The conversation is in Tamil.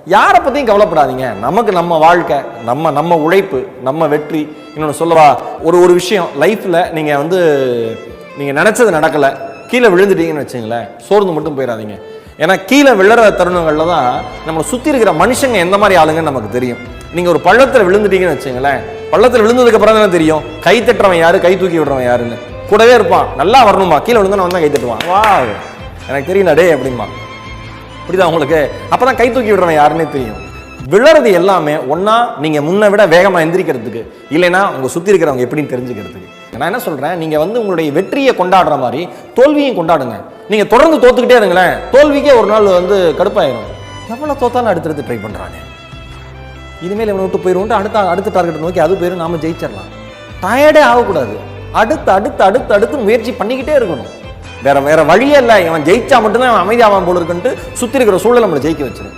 யாரை பற்றியும் கவலைப்படாதீங்க. நமக்கு நம்ம வாழ்க்கை, நம்ம உழைப்பு, நம்ம வெற்றி. இன்னொன்று சொல்லவா, ஒரு விஷயம் லைஃப்பில் நீங்கள் நினச்சது நடக்கலை, கீழே விழுந்துட்டீங்கன்னு வச்சுங்களேன், சோர்ந்து மட்டும் போயிடாதீங்க. ஏன்னா கீழே விழுற தருணங்களில் தான் நம்மளை சுற்றி இருக்கிற மனுஷங்க எந்த மாதிரி ஆளுங்கன்னு நமக்கு தெரியும். நீங்கள் ஒரு பள்ளத்தில் விழுந்துட்டீங்கன்னு வச்சுங்களேன், பள்ளத்தில் விழுந்ததுக்கு அப்புறம் தானே தெரியும் கை தட்டுறவன் யாரு, கை தூக்கி விடுறவன் யாருன்னு. கூடவே இருப்பான், நல்லா வரணுமா, கீழே விழுந்தா அவன் தான் கை தட்டுவான், வா எனக்கு தெரியல டே அப்படிமா. புரியுதா உங்களுக்கு? அப்பதான் கை தூக்கி விடுறவன் யாருன்னே தெரியும். விழறது எல்லாமே ஒன்னா நீங்க முன்ன விட வேகமா எந்திரிக்கிறதுக்கு, இல்லைன்னா உங்க சுத்தி இருக்கிறவங்க எப்படின்னு தெரிஞ்சுக்கிறதுக்கு. நான் என்ன சொல்றேன், நீங்க உங்களுடைய வெற்றியை கொண்டாடுற மாதிரி தோல்வியையும் கொண்டாடுங்க. நீங்க தொடர்ந்து தோத்துக்கிட்டே இருங்களேன், தோல்விக்கே ஒரு நாள் கடுப்பாயிரும். எவ்வளவு தோத்தாலும் அடுத்தடுத்து ட்ரை பண்றாங்க, இனிமேல் இவனை விட்டு போயிடும், அடுத்த டார்கெட் நோக்கி அது போயிடும், நாம ஜெயிச்சிடலாம். டயர்டே ஆகக்கூடாது, அடுத்து முயற்சி பண்ணிக்கிட்டே இருக்கணும். வேற வழியே இல்லை. இவன் ஜெயிச்சா மட்டும்தான் அவன் அமைதியாவான் போல இருக்குன்ட்டு சுத்தி இருக்கிற சூழலை நம்மளை ஜெயிக்க வச்சிடும்.